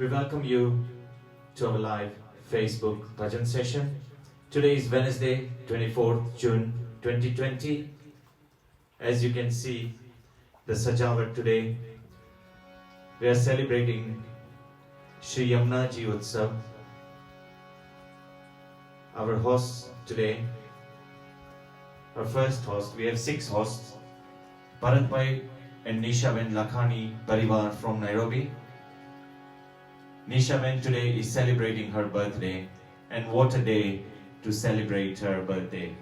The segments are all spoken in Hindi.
We welcome you to our live Facebook bhajan session. Today is Wednesday, 24th June 2020. As you can see, the Sajawat today, we are celebrating Shri Yamuna Ji Utsav. Our hosts today, our first host, we have 6 hosts, Bharat Bhai and Nisha Ben Lakhani Parivar from Nairobi. Nisha Ben today is celebrating her birthday, and what a day to celebrate her birthday.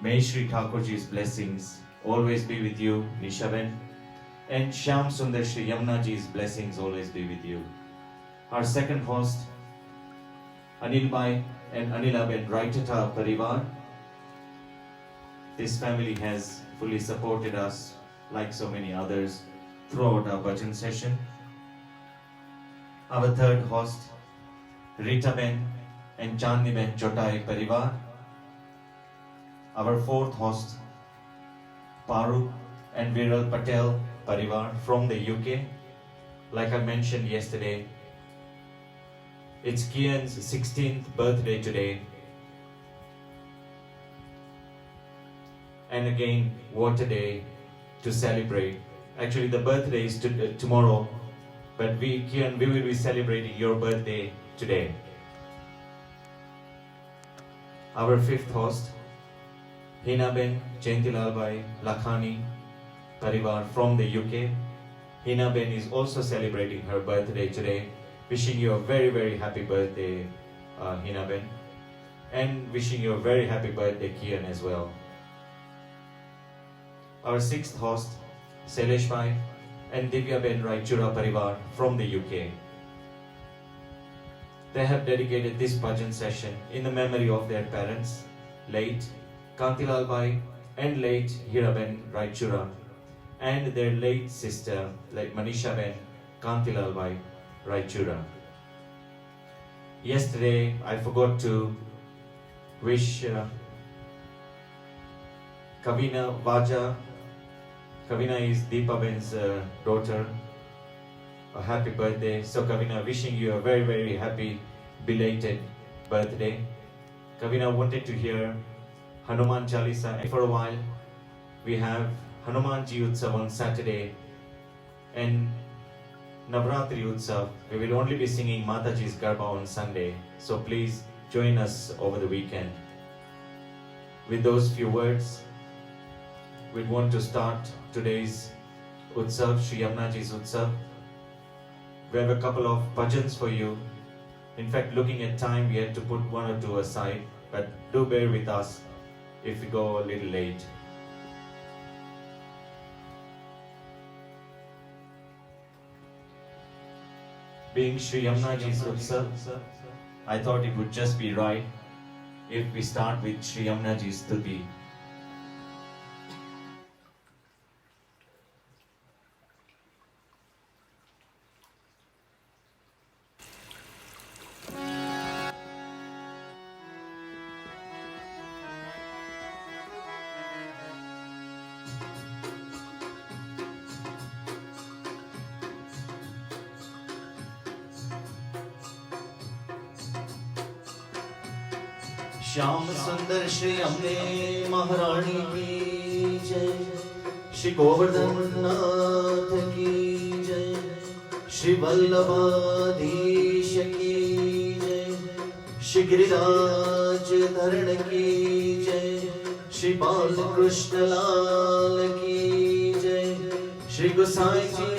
May Shri Thakurji's blessings always be with you, Nisha Ben, and Shyam Sundar Shri Yamuna Ji's blessings always be with you. Our second host, Anil Bhai and Anila Ben Raitata Parivar. This family has fully supported us, like so many others, throughout our bhajan session. Our third host, Rita Ben and Chandni Ben Chotai Parivar. Our fourth host, Paru and Viral Patel Parivar from the UK. Like I mentioned yesterday, it's Kian's 16th birthday today. And again, what a day to celebrate. Actually, the birthday is tomorrow, but Kian, we will be celebrating your birthday today. Our fifth host, Hina Ben Jayantilal Bhai Lakhani Parivar from the UK. Hina Ben is also celebrating her birthday today. Wishing you a very, very happy birthday, Hina Ben. And wishing you a very happy birthday, Kian, as well. Our sixth host, Sailesh Bhai and Divya Ben Raichura Parivar from the UK. They have dedicated this bhajan session in the memory of their parents, late Kantilal Bhai and late Hira Ben Raichura, and their late sister, like Manisha Ben Kantilal Bhai Raichura. Yesterday, I forgot to wish Kavina Vaja. Kavina is Deepa Ben's daughter. A happy birthday. So Kavina, wishing you a very, very happy belated birthday. Kavina wanted to hear Hanuman Chalisa. For a while, we have Hanuman Ji Utsav on Saturday and Navratri Utsav. We will only be singing Mataji's Garba on Sunday. So please join us over the weekend. With those few words, we want to start today's Utsav, Shri Yamuna Ji's Utsav. We have a couple of bhajans for you. In fact, looking at time, we had to put 1 or 2 aside, but do bear with us if we go a little late. Being Shri Yamuna Ji's Utsav, I thought it would just be right if we start with Shri Yamuna Ji's Stuti. Shyam सुंदर श्री अम्बे महारानी की जय, श्री गोवर्धन नाथ की जय, श्री वल्लभाधीश की जय, श्री गिरिराज धरण की जय, श्री बाल कृष्ण लाल की जय, श्री गोसाई जी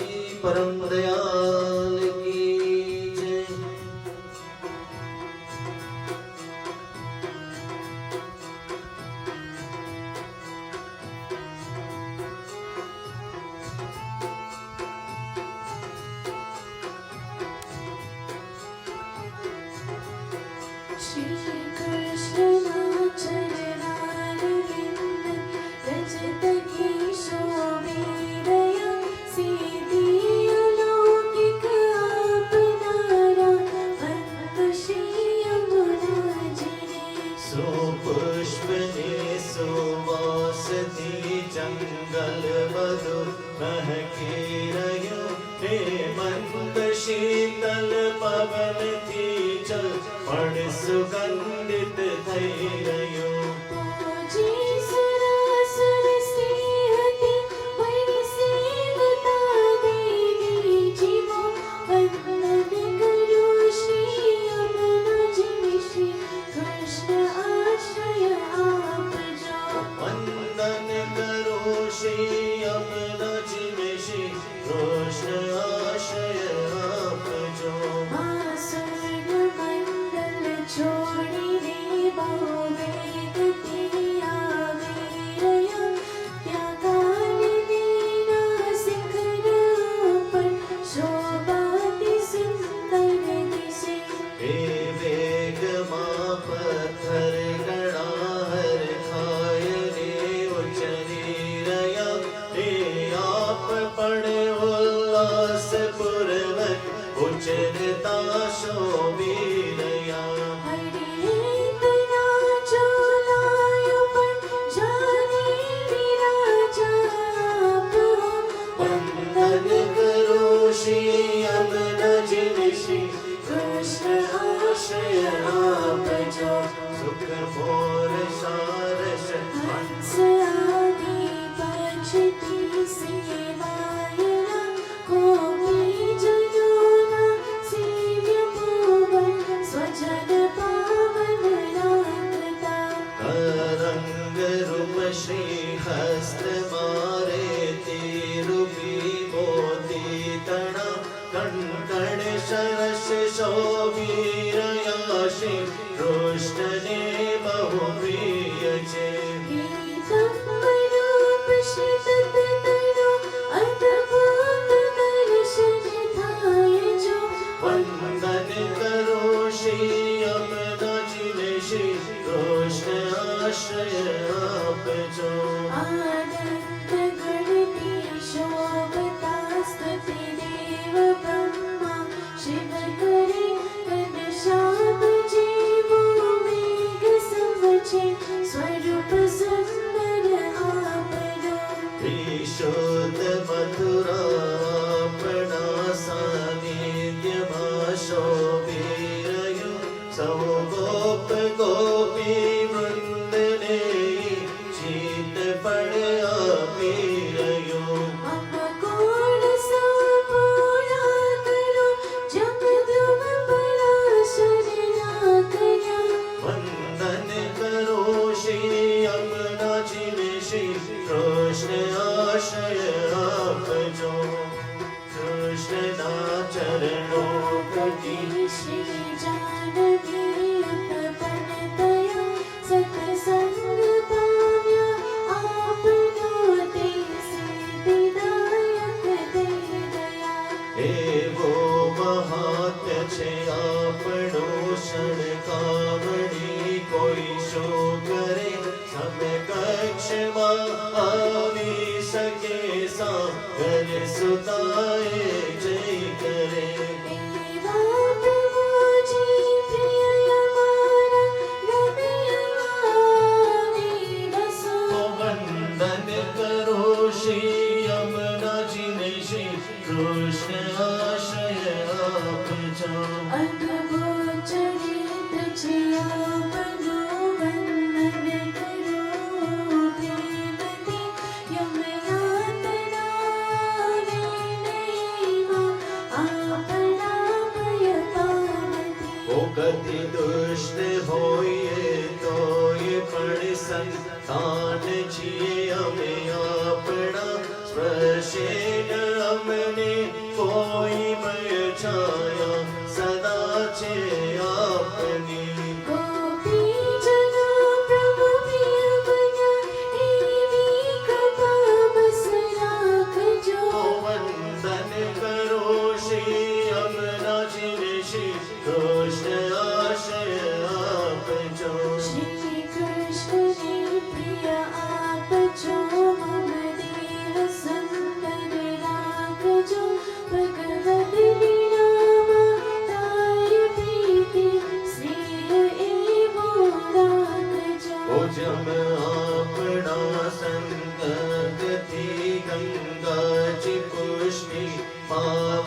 परम दयाल की जय। श्री कृष्ण चरणारविंद रजत की शोभिरया सीधी अलौकिक शीतल मधुर महकी रह्यो हे मंद शीतल पवन थी चल पण सुगंधित થઈ રહ્યો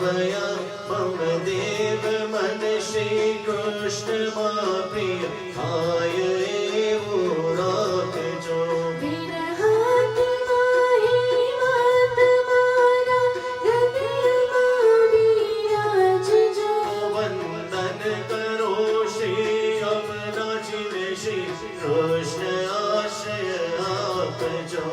भावया मम देव मन श्री कृष्ण मा प्रिय थाय एवो राखजो। वंदन करो श्री यमुनाजी श्री कृष्ण आश्रय आपजो।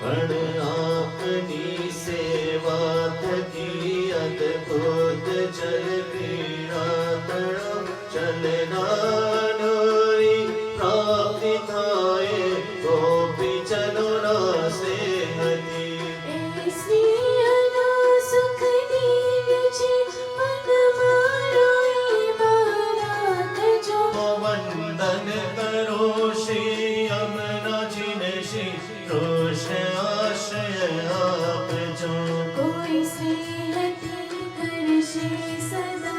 पण आपनी सेवा थकी अद्भुत जल क्रीड़ा तरण चलना नोरी प्राप्ति थाए गोपी चलो ना सेहती। वंदन करो श्री यमुनाजी ने श्री कृष्ण आश्रय आपजो। कोई सेहती करशे सदा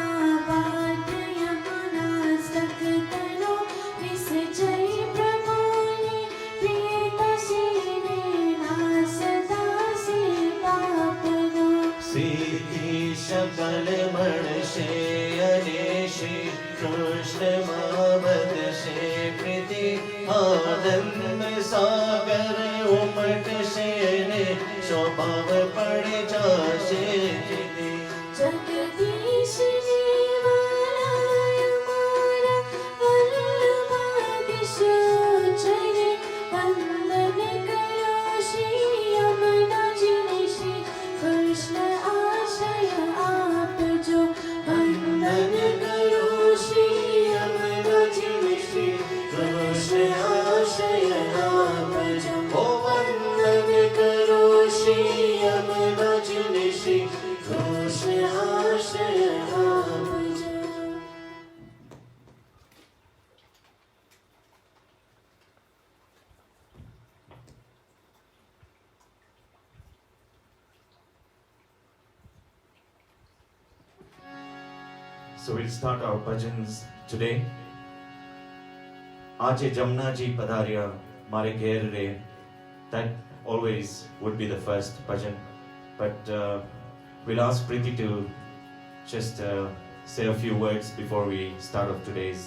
आबाद यमुना सख तनो विसजय प्रमाणे प्रियतशीने ना सदा से पापनो। सीधी सकल मणशे अरे श्री कृष्ण मावद से प्रीति आनंद सागर उमटशे ने स्वभाव पड़ जाशे जिति। जगदीश निवाला यमारा वल्लभाधीश चरे वंदन करो श्री यमुनाजी ने श्री कृष्ण आश्रय आपजो। वंदन करो श्री यमुनाजी ने श्री कृष्ण आश्रय आपजो। ओ वंदन करो श्री यमुनाजी ने श्री कृष्ण आश्रय आपजो। So we'll start our bhajans today. Aje Jamna ji padarya mare gher re. That always would be the first bhajan. But we'll ask Preeti to just say a few words before we start off today's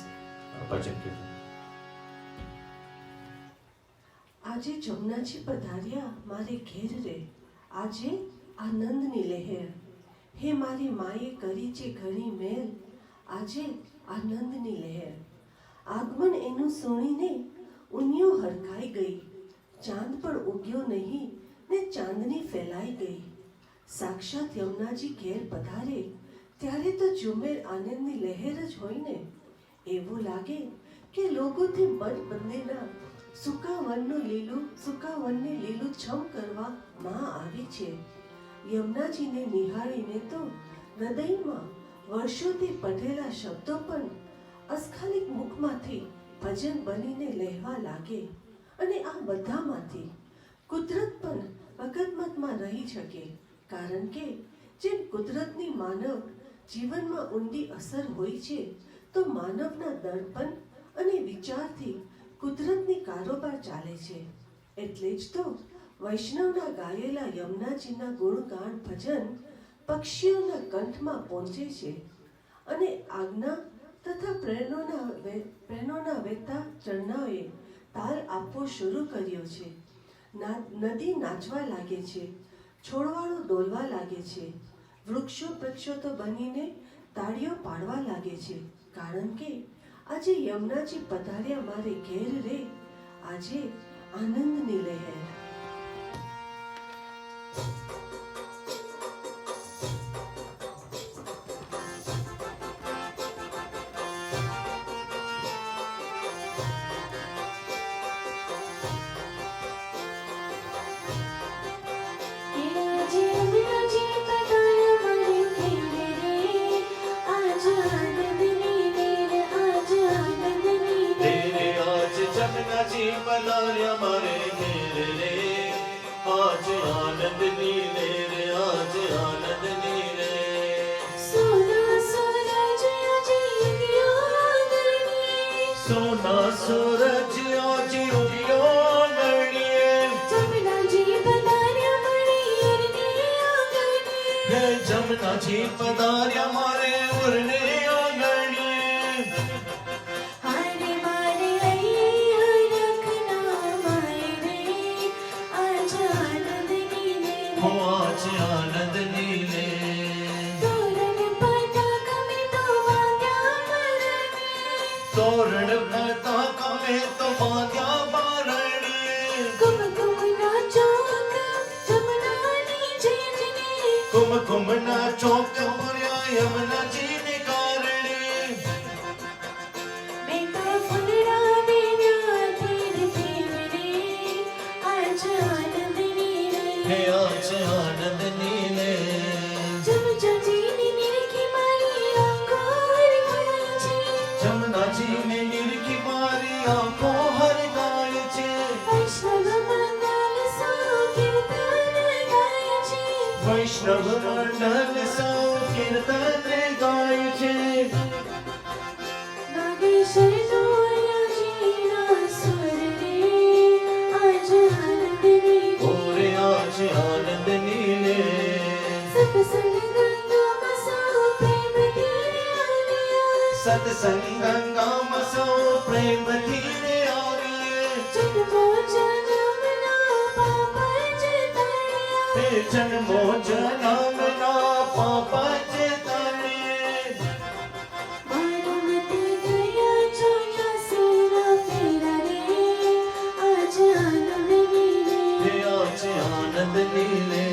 bhajan kirtan. આજે જમનાજી પધાર્યા મારે ઘેર રે, આજે આનંદની લહેર. હે મારી માએ કરી છે ઘણી મેલ, આજે આનંદની લહેર. આગમન એનું સુણીને ઉનિયો હરખાઈ ગઈ, ચાંદ પણ ઉગ્યો નહીં ને ચાંદની ફેલાઈ ગઈ. સાક્ષાત યમુનાજી ઘેર પધારે ત્યારે તો ઝુમેર આનંદની લહેર જ હોય ને. એવું લાગે કે લોકોથી મન બંનેના સુકાવનને લીલું છમ કરવા માં આવી છે. યમુનાજીને નિહાળીને તો હૃદયમાં વર્ષોથી પઢેલા શબ્દો પણ અસ્ખાલિક મુખમાંથી ભજન બનીને લહેવા લાગે. અને આ બધામાંથી કુદરત પણ અકસ્માતમાં રહી શકે, કારણ કે જેમ કુદરતની માનવ જીવનમાં ઊંડી અસર હોય છે, તો માનવના દર્પણ અને વિચારથી કુદરતની કારોબાર ચાલે છે. એટલે જ તો વૈષ્ણવના ગાયેલા યમુનાજીના ગુણગાન ભજન પક્ષીઓના કંઠમાં પહોંચે છે અને આજ્ઞા તથા પ્રેરણોના વહેતા ચરણાઓએ તાલ આપવો શરૂ કર્યો છે. નદી નાચવા લાગે છે, છોડવાળો ડોલવા લાગે છે, વૃક્ષો તો બનીને તાળીઓ પાડવા લાગે છે, કારણ કે આજે યમુનાજી પધાર્યા મારે ઘેર રે, આજે આનંદની લહેર. जी पधार्या मारे घेर रे, आज आनंद नी ले रे, आज जमुनाची पधार्या मारे उरणे आंगणी हारे मारे अय्या रखना माय रे आज आनंद नीले हो आज आनंद नीले तोरण पताका में तो वाद्या मरणे तोरण पताका में तो बांध्या बारणी कुमकुम नाचो जमुना नीचे जने कुमकुम ना चौक पुर्या यमुना जी ने कारणी बेटा फुलड़ा बेना तेरे तेरे आज आनंद नीले हे आज आनंद नीले जब जजीनी निरखी मारी आंखों हर गायचे जमुना जी ने निरखी मारी आंखों हर गाय छे वैष्णव मंगल सो कीर्तन गायचे वैष्णव मंडल सौ कीर्तन गाय छे नागेश्वर नोया जीना सुर रे आज आनंद नीले ओरे आज आनंद नीले सत्संग गंगा मसो प्रेम तेरे आलिया सत्संग गंगा मसो प्रेम धीरे आवे जन्मो जन्मना पाप जताया हे जन्मो जनम ना पाप जताने मानवते गया चोया सेरा फेरा रे आज आनंद नीले हे आज आनंद नीले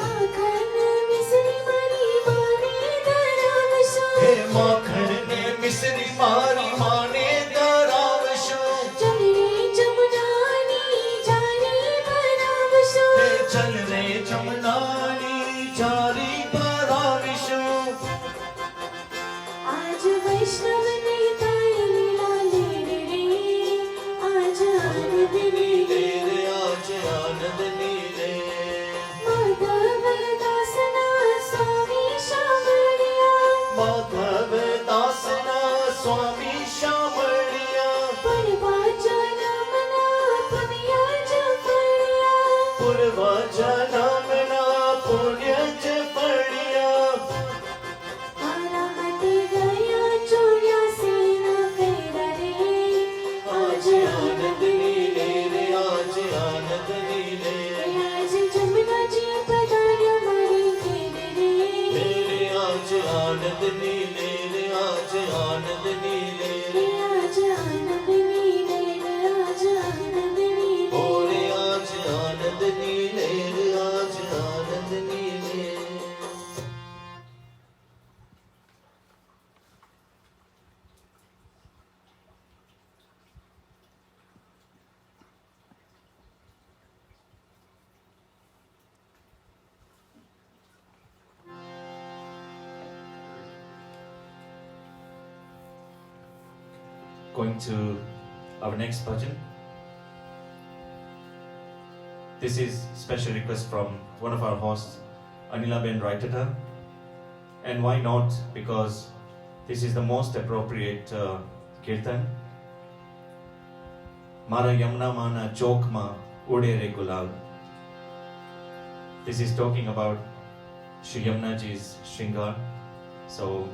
आखन मिसरी मरी माने दरावशो हे माखन ने मिसरी मारी माने दरावशो चल रे जमुनानी जाने बनावशो हे चल रे जमुनानी चारी पराविशो आज वैष्णव ने ताय लीला ले रे आज आनंद नीले रे आज आनंद नीले माधव दासना स्वामी शामळिया माधव दासना स्वामी शामळिया परवाचा नामना पुण्या जपळिया पूर्वा जनमना पुण्य च पडिया मारा हाती गया चोया सेना फेरा रे आज आनंद नीले रे आज आनंद नीले आज जमुना जी पधार्या मारी खेले रे रे आज आनंद नीले रे आज आनंद नीले आज आनंद नीले आज आनंद नीले ओरे आज आनंद नीले रे आज आनंद नीले Going to our next bhajan. This is special request from one of our hosts, Anila Ben Raitata. And why not? Because this is the most appropriate kirtan. Mara Yamuna Mana Chokma Ude Re Gulal. This is talking about Shri Yamuna Ji's Shringar. So,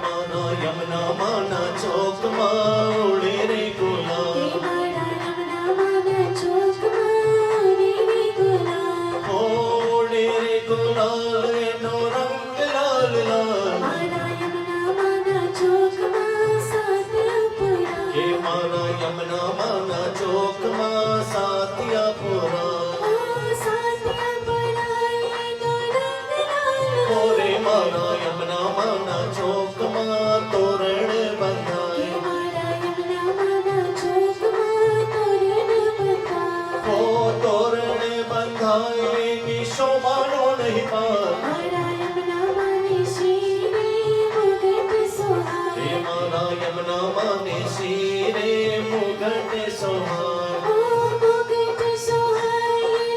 माना यमुना माना चौक उड़े रे गुलाल मारा यमुना माना चौक मारे रे गुलाल उड़े रे गुलाल नो रंग लाल लाल मारा यमुना माना चौक मा सातियापुरा के माना यमुना माना चौक सातियापुरा सातियापुरा ये तो रंग लाल ओरे माना यमुना माना चौक तोरण बंधाए मारा यमुना माना चौक मा तोरण बंधा ओ तोरण बंधाए शोभानो नहीं पार मारा यमुना माने शीरे मुगट सोहार हे माना यमुना माने शीरे मुगट सोहार ओ मुगट सोहार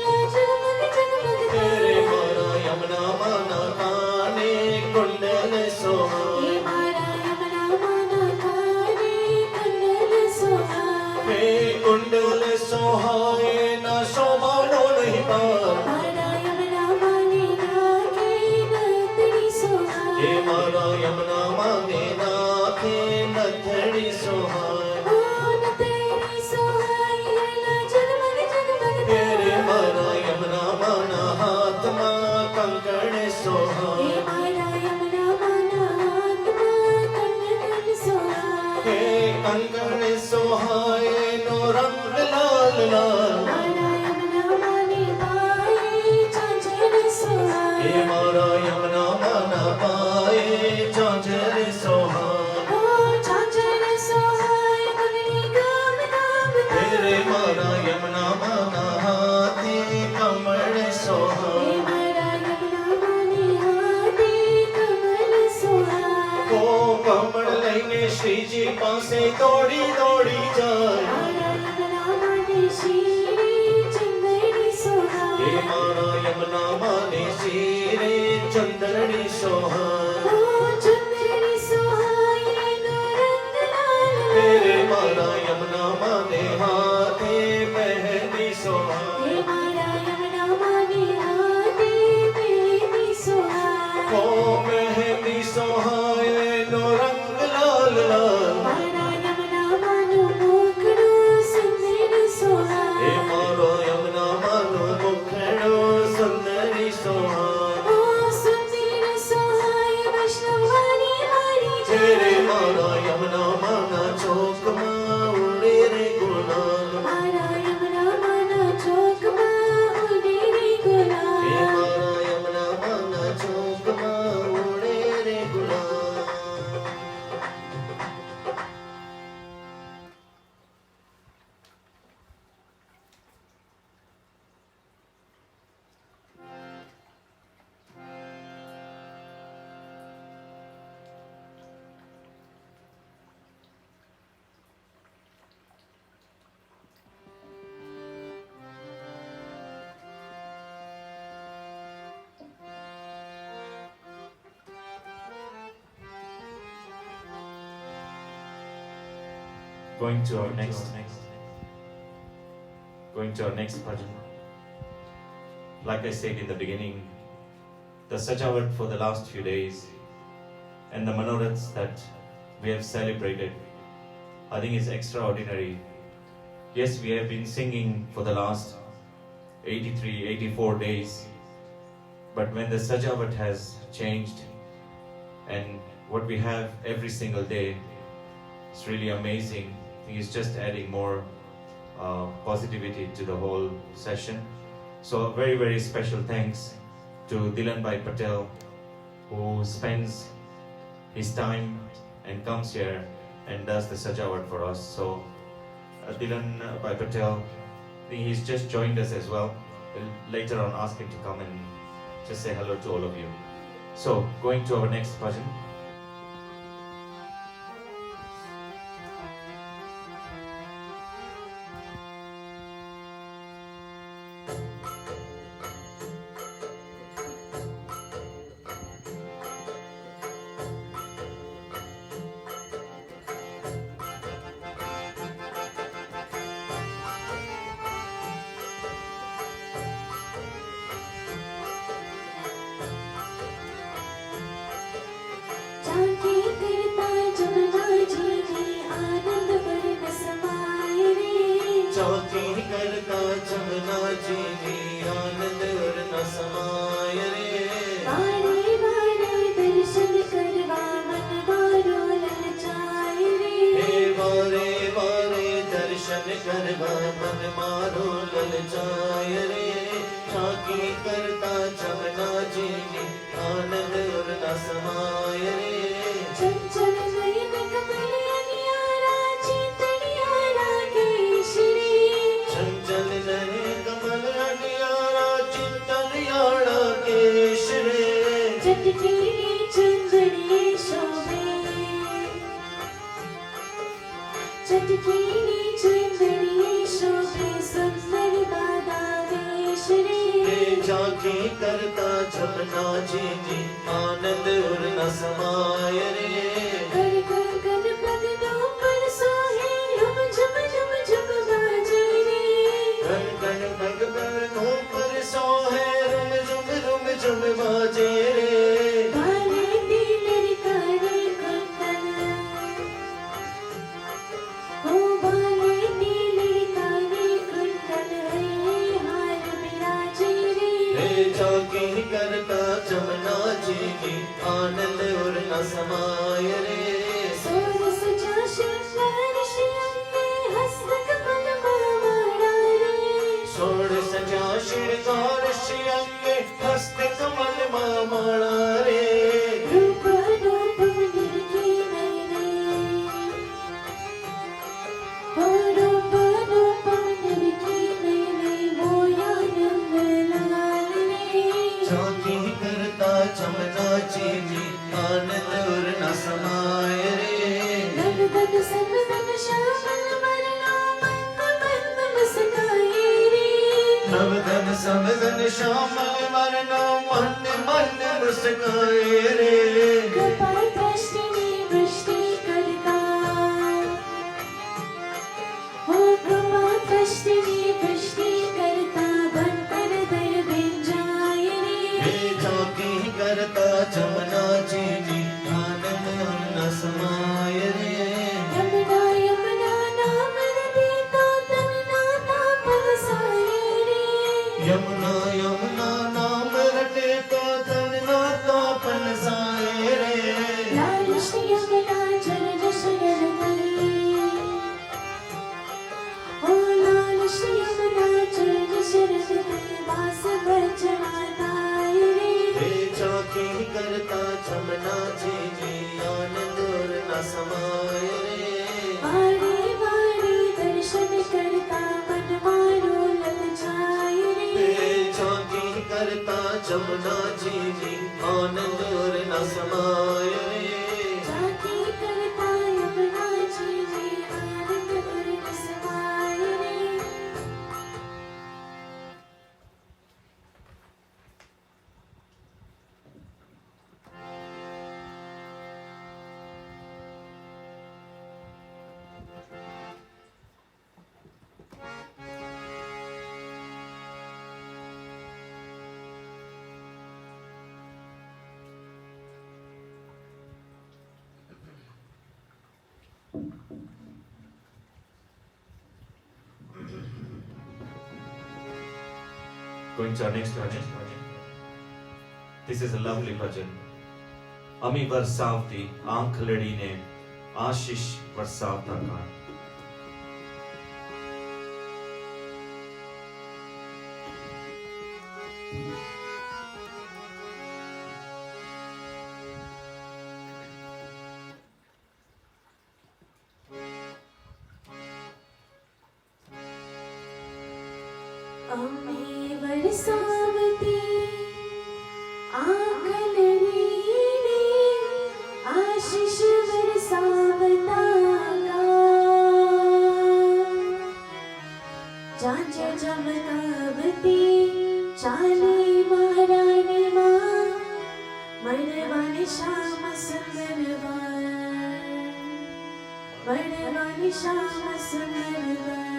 कुंडल सोहाए न शोभा नो नहीं पार मारा यमुना माने नाके नथड़ी सोहाए हे मारा यमुना माने नाके नथड़ी सोहाए ओ नथड़ी सोहाए ला जगमग जगमग तेरे मारा यमुना माना हाथ मा कंकण सोहाए हे मारा यमुना माना हाथ में कंगन सोहाए हे कंकण सोहाए नो रंग लाल लाल मारा यमुना माने पाए झांझर सोहाए हे मारा यमुना माना पाए झांझर सोहाए ओ झांझर सोहाए गगनी गाम नाम तेरे मारा यमुना माना हाथी कमल सोहाए हे मारा यमुना माने हाथे कमल सोहाए को कमल लईने श्रीजी पासे दौड़ी दौड़ी जाए मारा यमुना माने शीरे चंदड़ी सोहाए हे मारा यमुना माने शीरे चंदड़ी सोहाए ओ चंदड़ी सोहाए नो रंग लाल तेरे मारा यमुना माने हाथे मेहंदी सोहाए हे मारा यमुना माने हाथे मेहंदी सोहाए को मेहंदी सोहाए नो रंग लाल लाल मारा यमुना मानो मोकड़ो सुंदर सोहाए हे मारो यमुना मानो मुखड़ो सुंदरी सोहाए ओ सुंदर सोहाए वैष्णव वारी वारी तेरे मारा यमुना माना चौक माँ उड़े रे गुलाल मारा यमुना माना चौक माँ उड़े रे हे गुलाल मारा यमुना माना चौक माँ उड़े रे गुलाल Going to our next bhajan. Like I said in the beginning, the Sajavat for the last few days and the Manorats that we have celebrated, I think is extraordinary. Yes, we have been singing for the last 83, 84 days, but when the Sajavat has changed and what we have every single day, it's really amazing. I think it's just adding more positivity to the whole session. So a very, very special thanks to Dilan Bhai Patel, who spends his time and comes here and does the Sajawat for us. So Dilan Bhai Patel, I think he's just joined us as well. We'll later on ask him to come and just say hello to all of you. So going to our next bhajan. झांकी करता जमुना जी ने आनंद बरन समाए रे चौकी करता जमुना जी ने आनंद और न समाय रे बारे बारे दर्शन करवा मन मारो ललचाए रे हे बारे बारे दर्शन करवा मन मारो ललचाय रे झांकी करता जमुना जी ने आनंद और न समाय रे चंचल नयन कमल अनियारा चितड़ियारा केशरी चंचल नरे कमल अनियारा चिंतनियाड़ा केश रे चटकी चंदड़िए शोभे चटकी चंदड़िए शोभे सुंदर बादा वेश रे झांकी करता जमुना जी ने आनंद और न समाय रे कर कर गणपति दो पर सोहे झुम झुम झुम झुम बाजे श्रृंगार श्रियंगे हस्त कमल माला रे रूप रूप मंदिर की नई नई हो रूप रूप मंदिर की नई नई मोया नंद लाल रे झांकी करता चमना चीनी आनंद और न समाये रे नवदन संवदन श्यामल वरना मंद मंद मुस्काए रे नवदन समदन श्यामल वरना मन मन मुस्काए रे कृपा दृष्टि में वृष्टि करता हो कृपा दृष्टि में वृष्टि करता बनकर दर बिन जाए रे हे झांकी करता चमना चीनी आनंद और न समाये रे यमुना यमुना नाम रटे तो तन नाता पलसाए रे यमुना यमुना नाम रटे तो तन नाता पलसाए रे लाल श्री यमुना चरण शरण तले ओ लाल श्री यमुना चरण शरण तले वास बचवाताए रे हे झांकी करता चमना चीनी आनंद और न समाये रे वारे वारे दर्शन करता मन मारो ललचाए रे हे झांकी करता चमना चीनी आनंद और न समाये रे जाति करता यमुना जी में आनंद और रसवाए रे Going to our next bhajan. This is a lovely bhajan. अमी बरसावती आंख लड़ी ने आशीष बरसावता का अम्मी बरसावती आँख लड़ी ने आशीष बरसावता का जांच चमकावती चाली महारानी माँ मरवानी श्याम सुंदरवान मरवानी श्याम सुंदरवान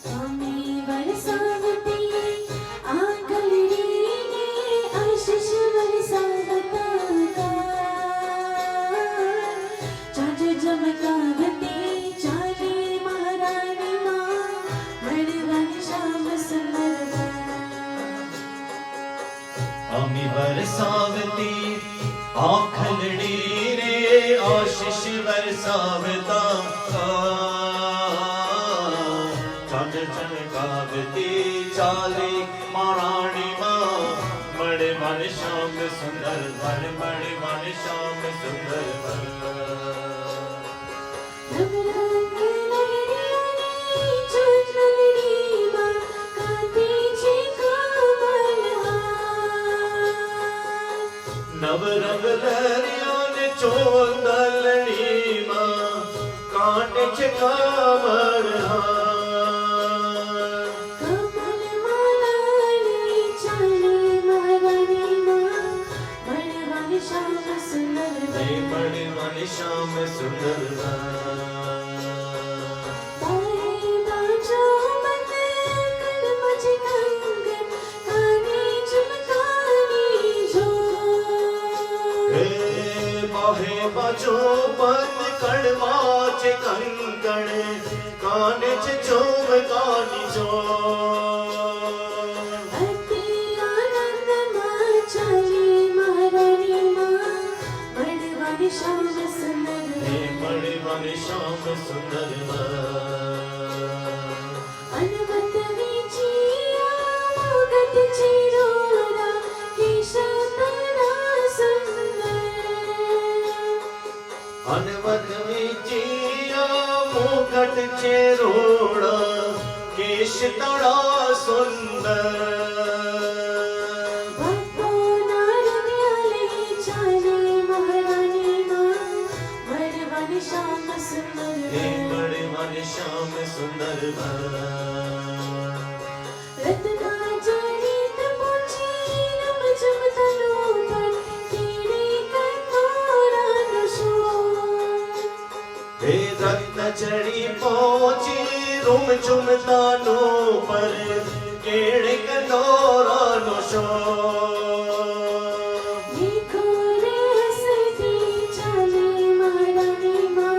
स्वामी बरसावती आँख लड़ी ने आशीष बरसावता का चाँच चमकावती चाली महारानी माँ मरवानी श्याम सुंदरवान अमी बरसावती आँख लड़ी रे आशीष बरसावता का चंद चमकावती चाली महारानी माँ बड़े मन श्याम सुंदर वन बड़े मन श्याम सुंदर वन रंग लहरिया ने चंदनी माँ काती जी कमलहार नव रंग लहरिया ने चोंदलनी माँ कांटे चिकामर कमल मालानी चाली महारानी माँ बड़वानी श्याम सुंदर बड़े मन श्याम सुंदर तारे बाजो बंद कर मुझे कंगन कानी चमकानी जो हे बाहे बाजो बंद कड़वाच कंगण काने चोम कानी जो अति आनंद माँ चाली महारानी माँ बड़वानी श्याम सुंदर हे मणि मन श्याम सुंदर अनवत विचिया मोगत चिरोरा केश तोरा सुंदर अनवत विचिया मुकुट चेरोड़ा केश तोड़ा सुंदर भक्तो नारव्याले चाले महारानी मां मरवन श्याम सुंदर हे मणि मन श्याम सुंदर रत्ना जड़ित पूछी रम जम तनु पर कीड़े कठोरा नुशो हे रत्न चढ़ी पहुंची रुम चुम तानो पर केड़े कनोरा नुशो देखो रे हसती चाले महारानी मां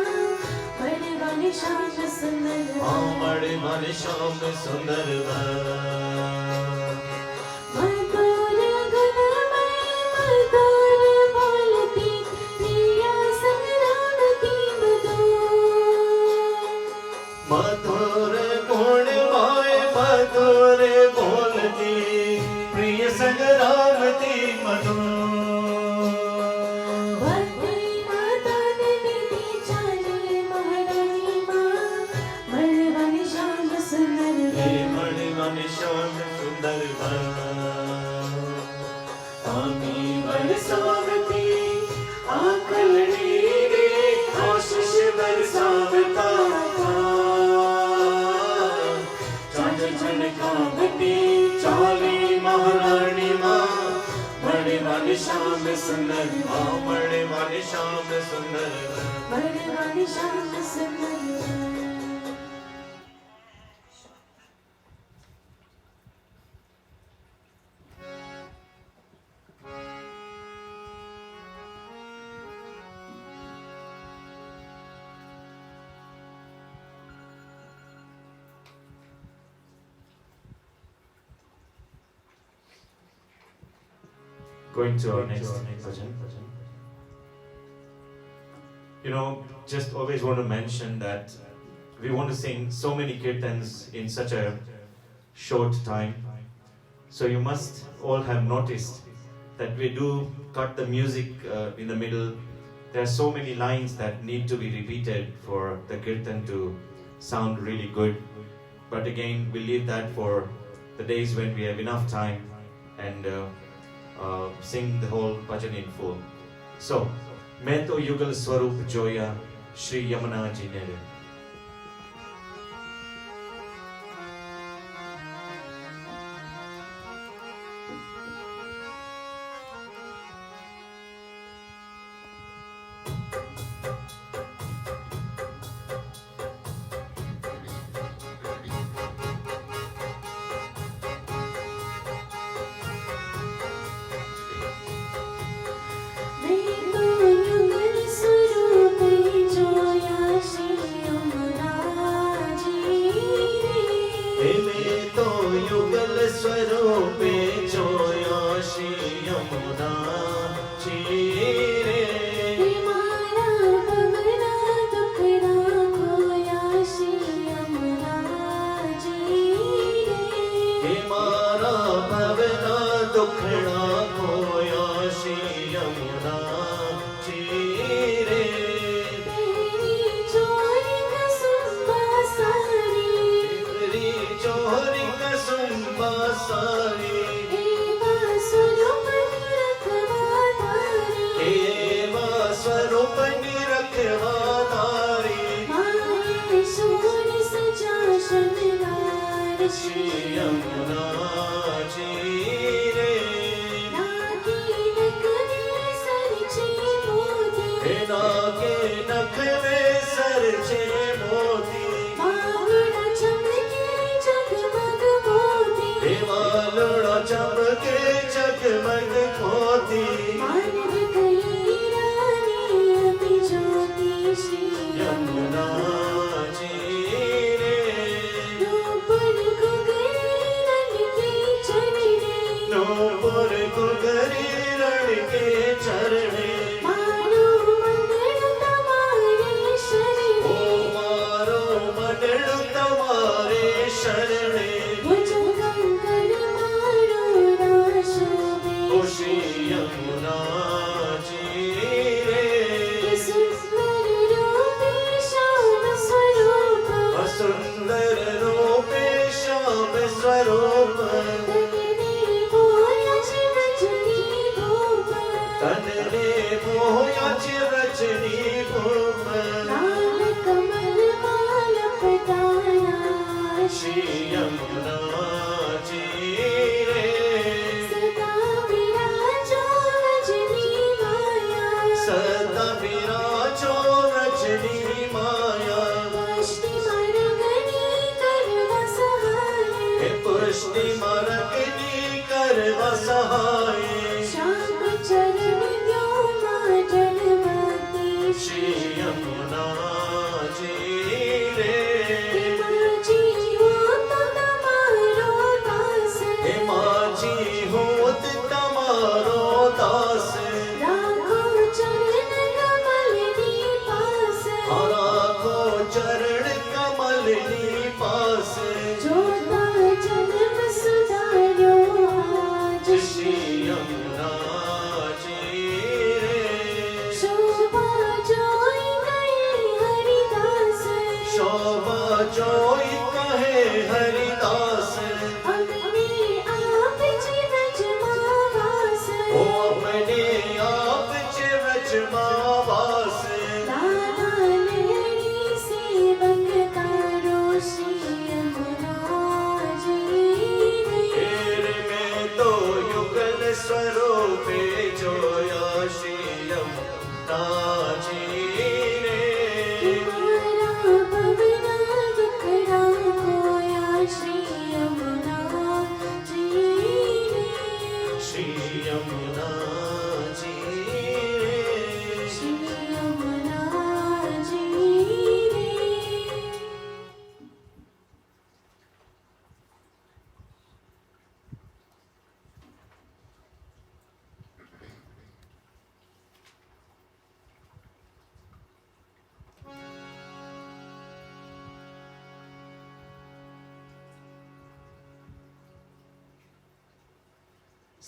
मरवन श्याम सुंदर मणि मन श्याम सुंदर मधुर गुणमय मधुर बोलती प्रिया संग्रामती मधुर गुण माय मधुर बोलती प्रिय संग्रामती भक्ति माता निधि चाले महारानी मां मरवन श्याम सुंदर हे मणि मन श्याम सुंदर आमी बरसावती आकलनी रे आशीष बरसावता चांद झनकावती चाली महारानी मां मणि मन श्याम सुंदर मणि मन श्याम सुंदर मरवन श्याम सुंदर Going to our next bhajan. You know, just always want to mention that we want to sing so many kirtans in such a short time. So you must all have noticed that we do cut the music in the middle. There are so many lines that need to be repeated for the kirtan to sound really good. But again, we leave that for the days when we have enough time and sing the whole bhajan in full. So, मैं तो युगल स्वरूप जोया श्री यमुना जी ने रे. स्वरूपे जोया श्री यमुना चीरे मारा भवना दुखड़ा खोया श्री यमुना जी हे मारा भवना दुखड़ा खोया श्री यमुना चीरे तेरी चोरी कसुम्बा सारी तेरी चोरी कसुम्बा सारी स्वरूप निरखवाधारी श्री यमुना जी रे हे नाके नख में सर छे मोती हे वालोड़ा चमके जगमग मोती यमुना जी रे नूपुर गुगरी रण के चरणे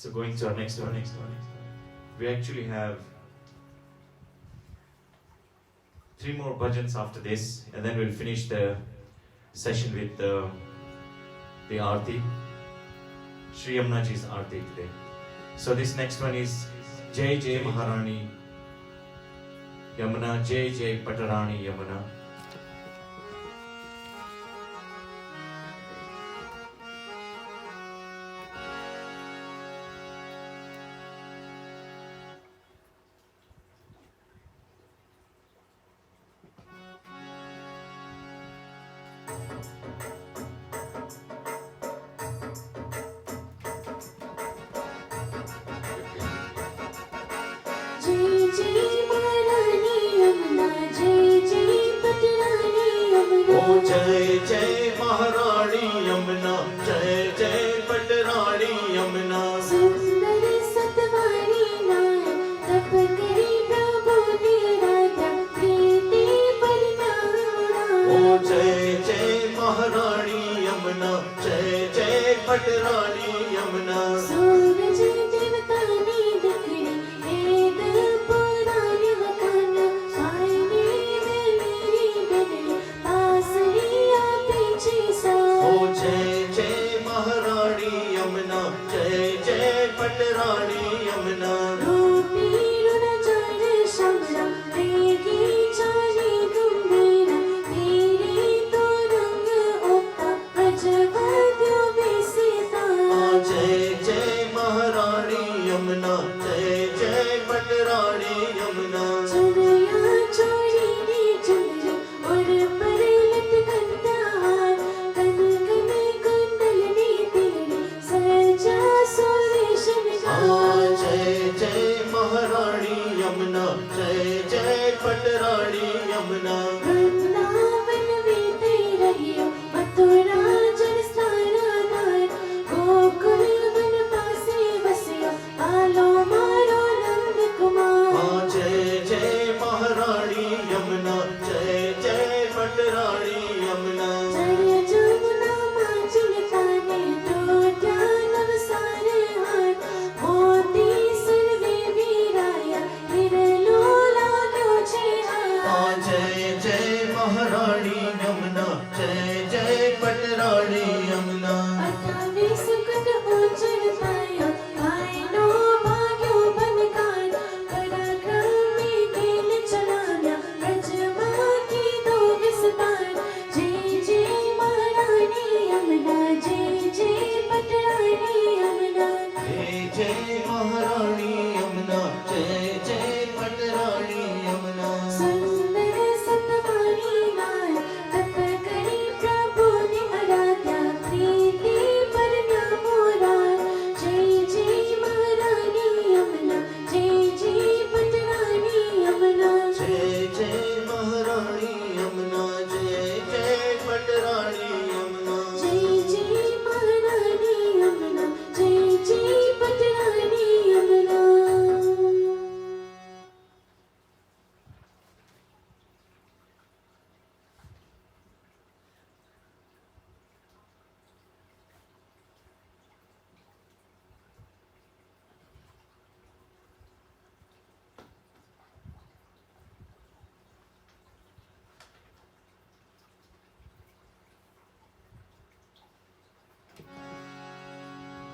So going to our next one. We actually have 3 more bhajans after this, and then we'll finish the session with the Aarti. Shri Yamuna Ji's Aarti today. So this next one is Jai Jai Maharani Yamuna, Jai Jai Patarani Yamuna. जय जय महारानी यमुना, जय जय पटरानी यमुना। ओ जय जय महारानी यमुना, जय जय पटरानी यमुना। सुंदर सतवारी नाय, तप करी प्रभु ने राधा, प्रीति परिणाम। ओ जय जय महारानी यमुना, जय जय पटरानी यमुना। सूरज देवता ने दिखड़ी, वेद पुराण वखान, स्वामी मेरी बिगड़ी, बांसुरियां पीछे सा। ओ जय जय महारानी यमुना, जय जय पटरानी यमुना। रूपी रुनचर शमरा, वेगी चाली गंभीरा, तेरे तो रंग ओपा, प्रजवद्यो विसिता। जय जय महारानी यमुना, जय जय पटरानी यमुना। चुनरिया चोरी नी चुनरी, और पर लटकता हार, कन कन कुंडलनी तिलड़ी, सजा सोने शृंगार। जय जय महारानी यमुना, जय जय पटरानी यमुना। वृंदावन बीते रहियो, मथुरा जन सारा दार, गोकुल वन पासे बसियो, पालो मारो नंद कुमार। जय जय महारानी यमुना, जय जय पटरानी यमुना। जय जमुना माचल ताने, टूटा नव सारे हार, मोती सुरभि वीराया, हिरलोला न्योछे हार। जय जय महारानी यमुना, जय जय पटरानी यमुना। अठावी सुकट ऊंचर पाया, आईनो भाग्यो बनकार, पराक्रमी खेल चलाना, ब्रजमा की दो विस्तार। जय जय महारानी यमुना, जय जय पटरानी यमुना। जय जय महारानी यमुना, जय जय पटरानी यमुना। सुंदर सतवारी नाय, तप करी प्रभु ने आराध्या, प्रीति परिणामो राय। जय जय महारानी यमुना, जय जय पटरानी यमुना। जय जय महारानी यमुना, जय जय पटरानी यमुना। जय जय महारानी यमुना, जय जय पटरानी Yamuna.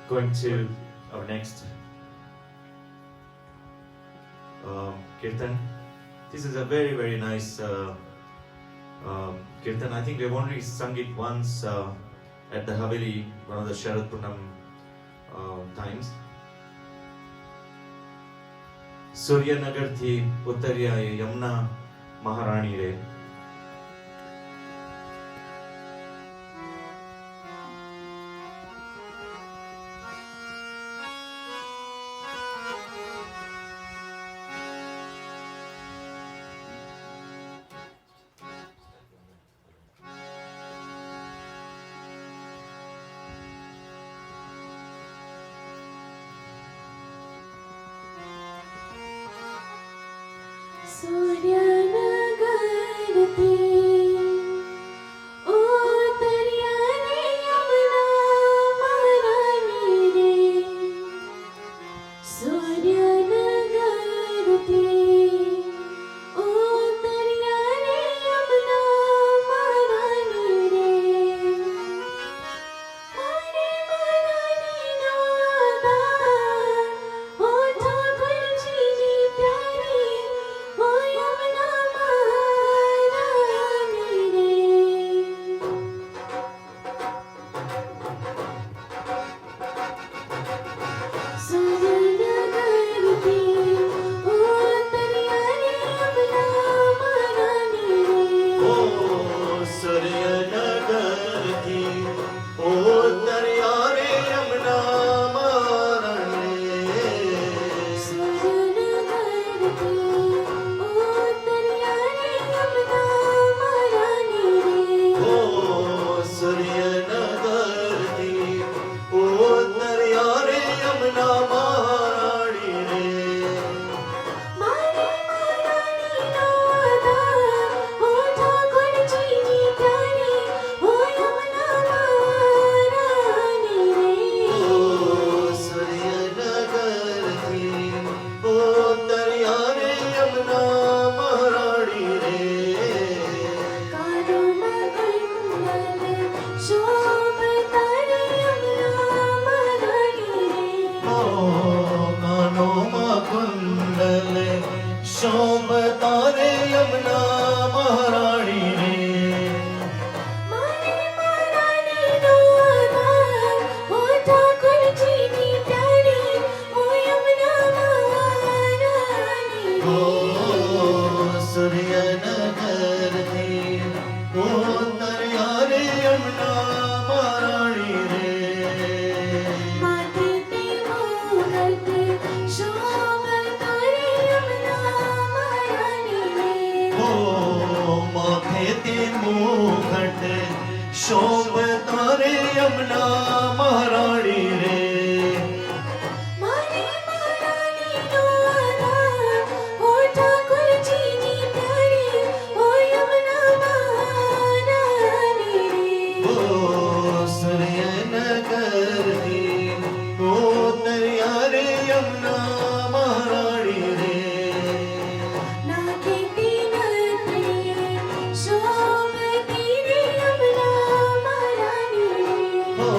Going to our next kirtan. This is a very, very nice kirtan. I think we've only sung it once at the Haveli, one of the Sharad Purnam times. Suryanagar thi uttariya Yamuna Maharani re. Suryanagar थी, ओ दरिया रे यमुना महारानी रे। तारे यमुना महारानी रे मारे महारानी नो आधार हो ठाकुर जी नी प्यारी हो यमुना महारानी ओ सूर्य नगर थी ओ दरिया रे यमुना महारानी रे माथे पे मुकुट शोभा तारे यमुना महारानी रे ओ माथे ते मुखट शोभता रे यमुना महारानी रे मारे महारानी नो आधार हो ठाकुर जी नी प्यारी हो यमुना महारानी रे ओ सूर्य नगर दी ओ दरिया रे यमुना महारानी रे नाके तीनत्रे शोभती रे यमुना महारानी रे ओ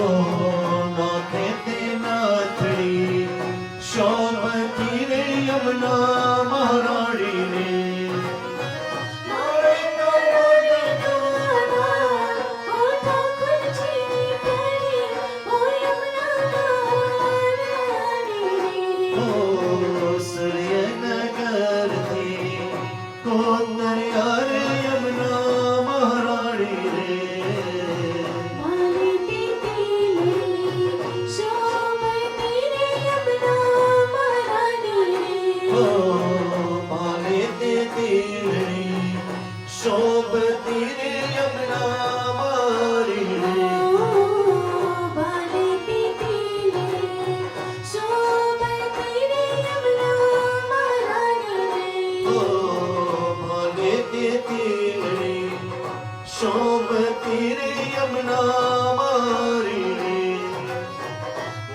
नाथे ते नाथड़ी शोभती रे यमुना महारानी रे मारे महारानी नो आधार हो ठाकुर जी नी प्यारी हो यमुना महारानी रे ओ सूर्य नगर थी ओ दरिया रे यमुना महारानी रे माले ते तेरे शोभती रे यमुना महारानी ओ रे माले ते तेरी शोभती रे यमुना महारानी रे बाले ते तेरे शोभती रे यमुना महारानी ओ रे माले ते तेरी शोभती रे यमुना महारानी रे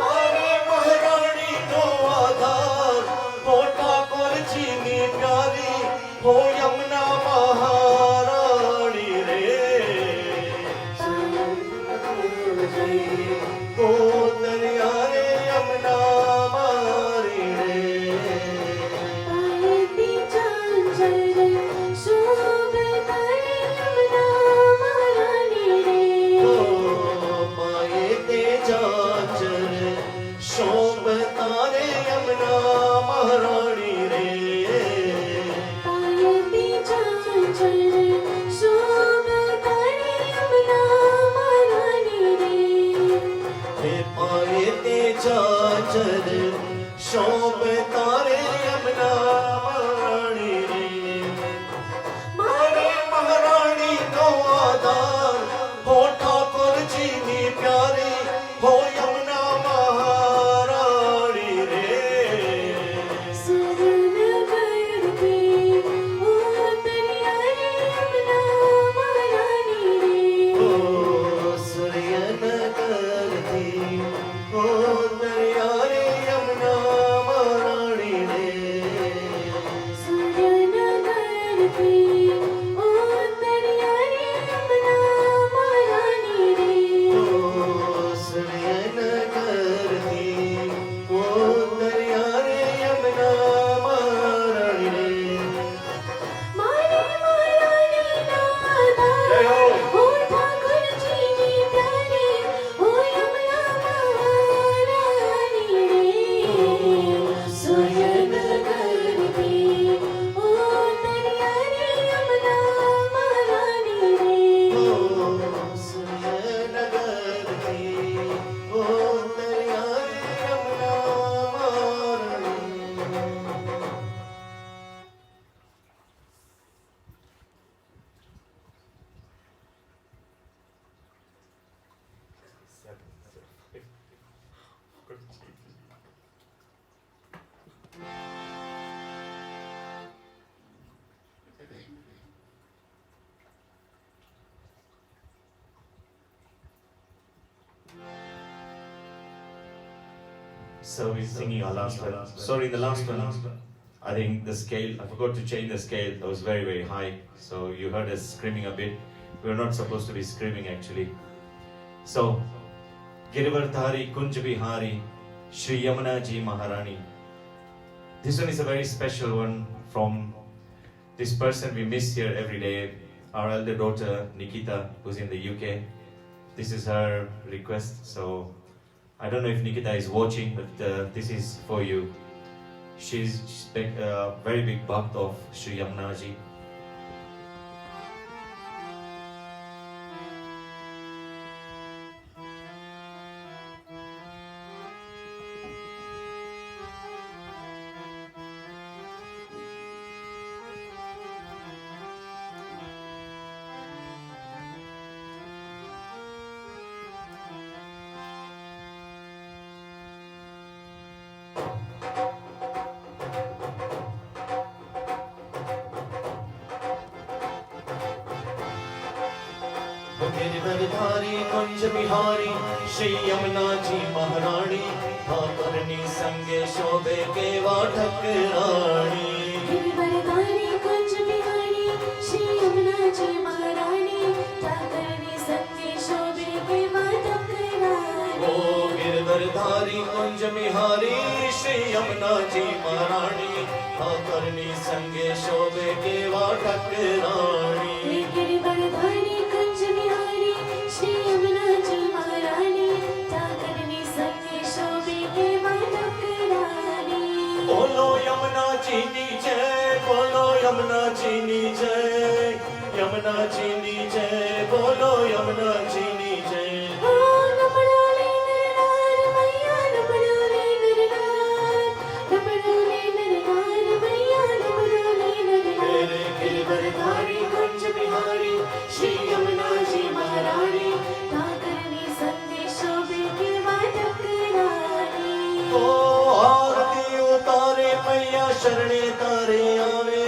मारे महारानी नो आधार हो ठाकुर जी नी प्यारी हो यमुना महारानी रे ओ दरिया रे यमुना महारानी रे पायती चांचर शोभता रे यमुना महारानी रे ओ माये ते जाचर शोभता रे यमुना महारानी रे पायती चांचर शोभता रे यमुना महारानी रे हे पाये ते जाचर शोभता रे यमुना महारानी रे मारे महारानी नो आधार हो ठाकुर जी नी प्यारी हो यमुना महारानी रे सुरनगर पे ओ दरिया रे यमुना महारानी रे ओ सूर्य नगर थी ओ दरिया रे यमुना महारानी रे सुरनगर पे ओ दरिया रे यमुना महारानी रे ओ सूर्य नगर थी ओ दरिया रे यमुना महारानी रे मारे महारानी नो आधार हो ठाकुर जी नी प्यारी हो यमुना महारानी रे सुरनगर पे ओ दरिया रे यमुना महारानी रे ओ सूर्य नगर थी ओ दरिया रे यमुना महारानी रे So we're singing our last one. Sorry, the last one, I think the scale, I forgot to change the scale. That was very, very high. So you heard us screaming a bit. We were not supposed to be screaming actually. So, Girivardhari Kunj Bihari Shri Yamuna Ji Maharani. This one is a very special one from this person we miss here every day, our elder daughter Nikita, who's in the UK. This is her request, so I don't know if Nikita is watching, but this is for you. She's a very big bhakt of Sri Yamuna Ji. गिरधरधारी Kunj Bihari Shri Yamuna ji महारानी ठाकुरनी संगे शोभे के वाठकरानी गिरवरदारी कुंज बिहारी श्री यमुना जी महारानी ठाकुरनी संगे शोभे के वाठकरानी ओ गिरधरधारी कुंज बिहारी श्री यमुना जी महारानी ठाकुरनी संगे शोभे के वाठकरानी गिरवरदारी कुंज बिहारी श्री यमुना जी महारानी ठाकुरनी संगे शोभे के वाठकरानी बोलो यमुना जी नी जय बोलो यमुना जी नी जय यमुना जी नी जय बोलो यमुना जी नी जय ओ नमड़ोले नरनार मैया नमड़ोले नरनार नमड़ोले नरनार मैया नमड़ोले नरनार तेरे गिरधरधारी कुंज बिहारी श्री यमुना जी महारानी ठाकुरनी संगे शोभे के वाठकरानी ओ आरती उतारे मैया शरणे तारे आवे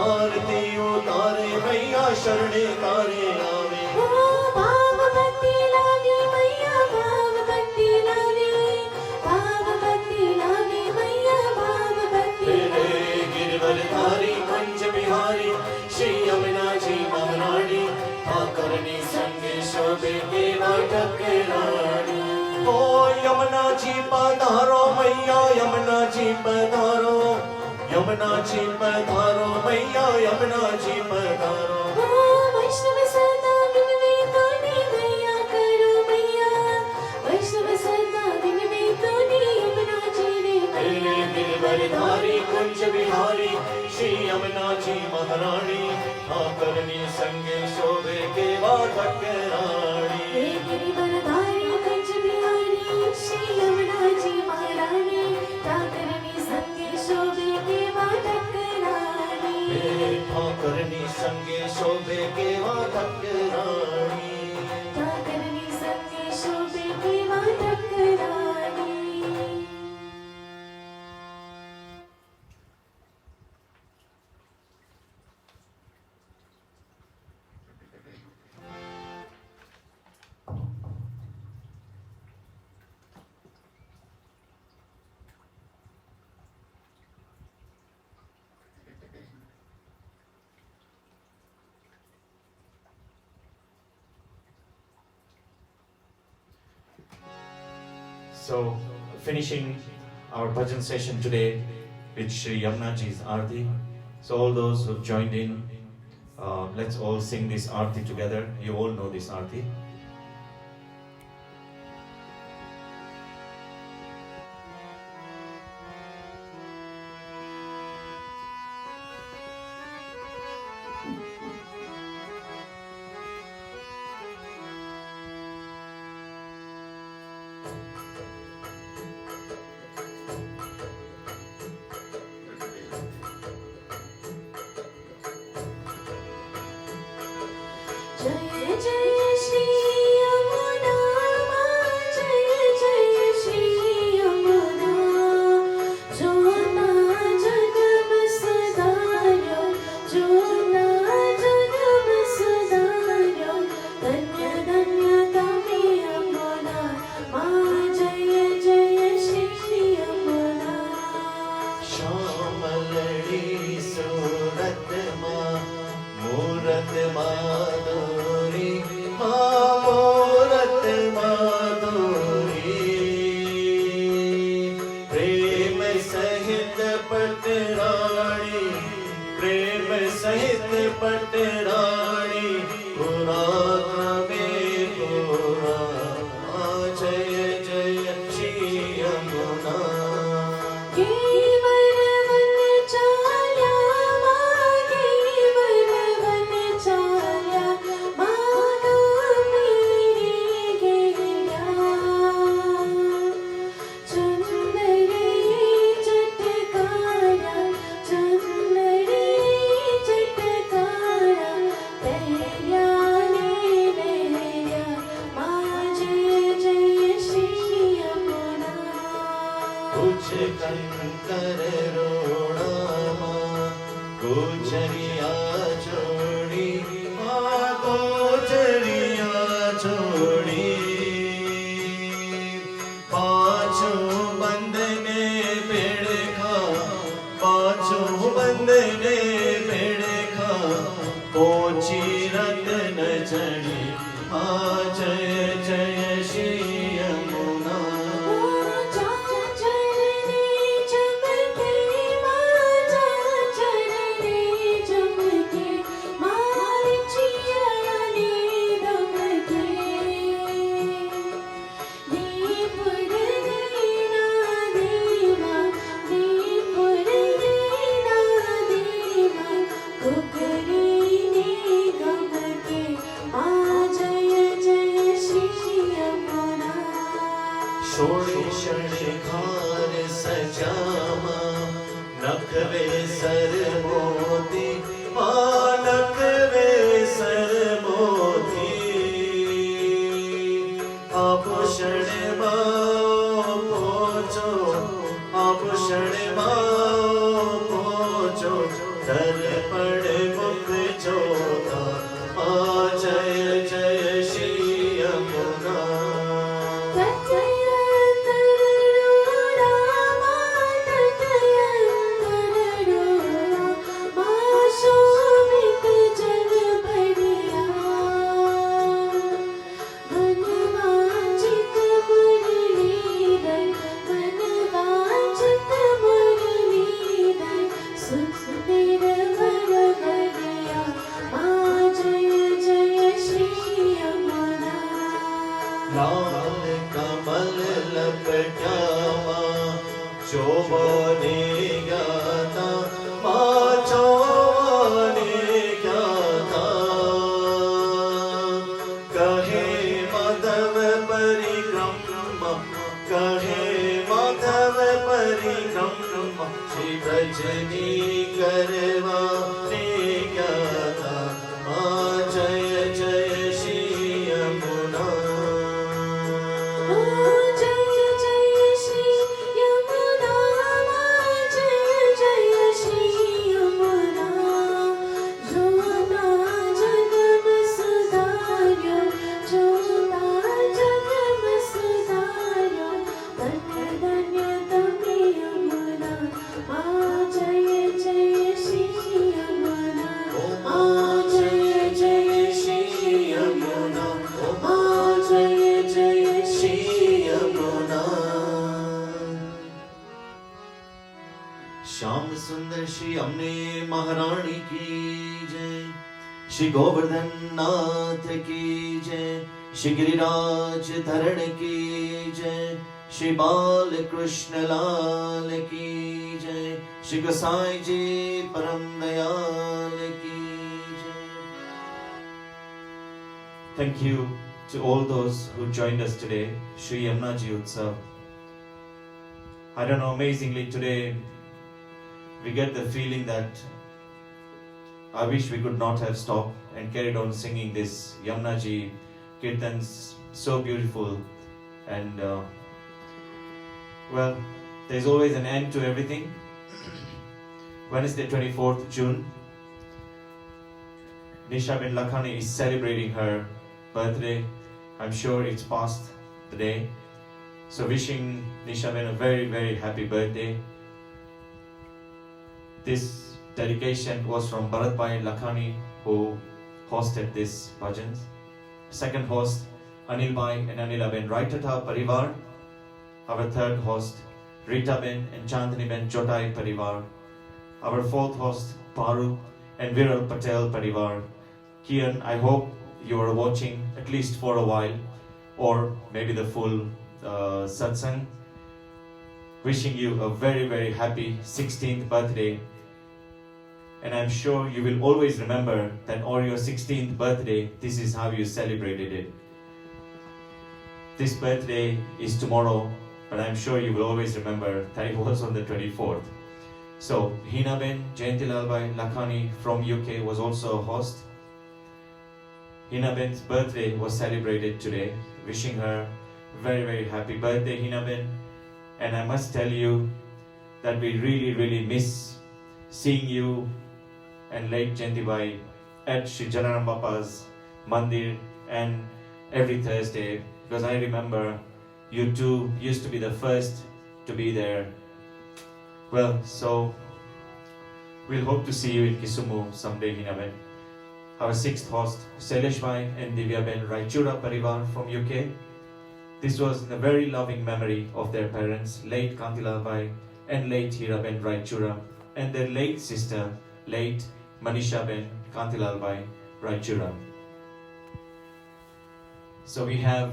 आरती उतारे मैया शरणे तारे आवे ओ भाव भक्ति लागे मैया भाव भक्ति लागे भाव भक्ति लागे मैया भाव भक्ति तेरे गिरधरधारी कुंज बिहारी श्री यमुना जी महारानी ठाकुरनी संगे शोभे के वाठकरानी ओ यमुना जी पधारो मैया यमुना जी पधारो यमुना जी पधारो मैया यमुना जी पधारो ओ वैष्णव सदा विनवे तोने दया करो मैया वैष्णव सदा विनवे तोने यमुना जी रे तेरे गिरधरधारी कुंज बिहारी श्री यमुना जी महारानी ठाकुरनी संगे शोभे के वाठकरानी हे गिरिवरधारी कुंज बिहारी श्री यमुना जी महारानी ठाकुरनी संगे शोभे के वाठकरानी हे ठाकुरनी संगे शोभे के वाठकरानी ठाकुरनी संगे शोभे के वाठकरानी So, finishing our bhajan session today with Sri Yamuna Ji's Aarti. So, all those who joined in, let's all sing this Aarti together. You all know this Aarti. जय जय श्री यमुना जय जय श्री यमुना जोना जगम सुधारो जोना जगम सुधारो धन्य धन्य तमे यमुना माँ जय जय श्री यमुना श्यामलड़ी सूरत माँ मूरत माधुरी माँ पटराणी पुरा में पुरा जय जय श्री यमुना केवल वन चाल्या केवल वन चाल्या मानो मेरे गया चंदरे चटकारा चंदरे चटकारा तैया ने लैया माँ जय जय श्री यमुना कुछ कंकर रोड़ा माँ गुजरिया छोड़ी माँ गुजरिया छोड़ी पाँचों बंदने पेड़ खा पाँचों बंदने पेड़ खा पोची रतन चढ़ी माँ जय जय श्री यमुना चरणे चमके माजा चरणे चमके मारिचियाने दमके दीपुर देना देवा दीपुर देना देवा कुकरी ने गमके माँ जय जय श्री यमुना षोडशनिखार सजामा नखवे सर मोती माँ नखवे सर मोती आभूषण माँ पोचो आभूषण माँ पोचो दर्पण मुख जोता माँ जय जय श्री यमुना लाल कमल लपटावा चौबने गाता माँ चौबने गाता कहे माधव परिक्रमा कहे माधव परिक्रमा श्री भजनी करवा ने गाता माँ जय जय श्री यमुना जय जय श्री यमुना जय जय श्री यमुना जोता जन्म सुधार्यो जोता जन्म सुधार्यो धन्य तमे यमुना माँ जय जय श्री यमुना माँ जय जय श्री यमुना माँ जय जय श्री यमुना श्याम सुंदर श्री अम्ने महारानी की जय श्री गोवर्धन नाथ की जय श्री गिरिराज धरण की जय श्री बाल कृष्ण लाल की जय श्री गोसाई जी परम दयाल की जय Thank you to all those who joined us today, Sri Yamuna Ji Utsav. I don't know, amazingly today we get the feeling that I wish we could not have stopped and carried on singing this Yamuna Ji Kirtans, so beautiful. And well, there's always an end to everything. Wednesday 24th June, Nisha bin Lakhani is celebrating her birthday. I'm sure it's past the day. So wishing Nisha bin a very, very happy birthday. This dedication was from Bharat Bhai Lakhani, who hosted this bhajans. Second host, Anil Bhai and Anila Ben Raitata Parivar. Our third host, Rita Ben and Chandani Ben Jotai Parivar. Our fourth host, Paru and Viral Patel Parivar. Kian, I hope you are watching at least for a while, or maybe the full satsang. Wishing you a very, very happy 16th birthday. And I'm sure you will always remember that on your 16th birthday, this is how you celebrated it. This birthday is tomorrow, but I'm sure you will always remember that it was on the 24th. So, Hinaben Jayantilalbai Lakhani from UK was also a host. Hinaben's birthday was celebrated today. Wishing her very, very happy birthday, Hinaben. And I must tell you that we really, really miss seeing you and late Jayantibai at Sri Jalaram Bapa's Mandir and every Thursday, because I remember you two used to be the first to be there. Well, so we'll hope to see you in Kisumu someday, Hinaben. Our sixth host, Sailesh Bhai and Divyaben Raichura Parivar from UK. This was in a very loving memory of their parents, late Kantilal Bhai and late Hiraben Raichura, and their late sister, late Manisha Ben Kantilal Bhai Raichura. So we have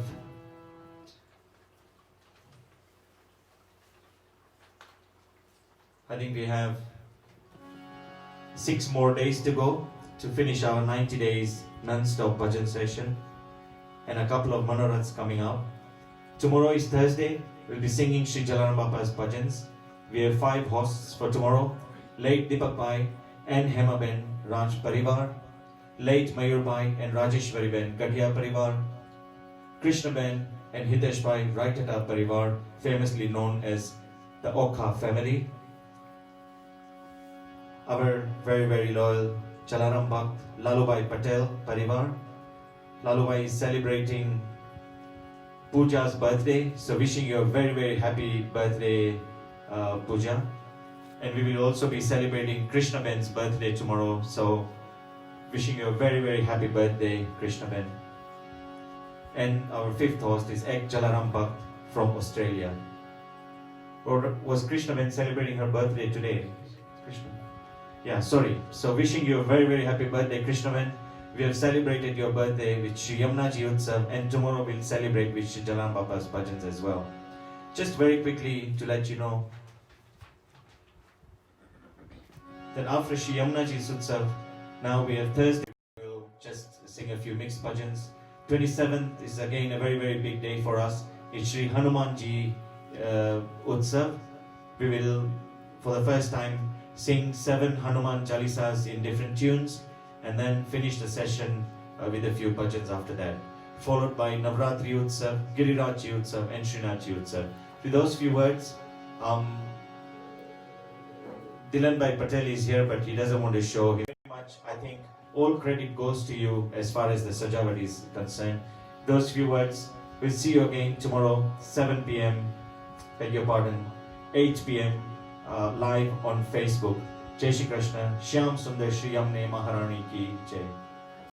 I think we have 6 more days to go to finish our 90 days non-stop bhajan session, and a couple of manorats coming up. Tomorrow is Thursday. We'll be singing Sri Jalaram Bapa's bhajans. We have 5 hosts for tomorrow. Late Deepak Bhai and Hema Ben Raj Parivar. Late Mayur Bhai and Rajeshwari Ben Gadhia Parivar. Krishna Ben and Hitesh Bhai Raitata Parivar, famously known as the Okha family. Our very, very loyal Jalaram Bhakt Lalubai Patel Parivar. Lalubai is celebrating Pooja's birthday, so wishing you a very, very happy birthday, Pooja. And we will also be celebrating Krishna Ben's birthday tomorrow, so wishing you a very, very happy birthday, Krishna Ben. And our 5th host is Ek Jalaram Bhakt from Australia. Or was Krishna Ben celebrating her birthday today? Krishna. Yeah, sorry. So wishing you a very, very happy birthday, Krishna Ben. We have celebrated your birthday with Sri Yamnaji Utsav, and tomorrow we'll celebrate with Sri Jalaram Bapa's bhajans as well. Just very quickly to let you know that after Sri Yamnaji's Utsav, now we have Thursday. We'll just sing a few mixed bhajans. 27th is again a very, very big day for us. It's Sri Hanumanji Utsav. We will, for the first time, sing 7 Hanuman Chalisas in different tunes, and then finish the session with a few bhajans after that, followed by Navratri Utsav, Giriraj Utsav and Srinath Utsav. With those few words, Dilan Bhai Patel is here, but he doesn't want to show him very much. I think all credit goes to you as far as the Sajawat is concerned. Those few words, we'll see you again tomorrow, 7 p.m, beg your pardon, 8 p.m, live on Facebook. Jai Shri Krishna, Shyam Sundar Shri Yamne Maharani Ki Jai.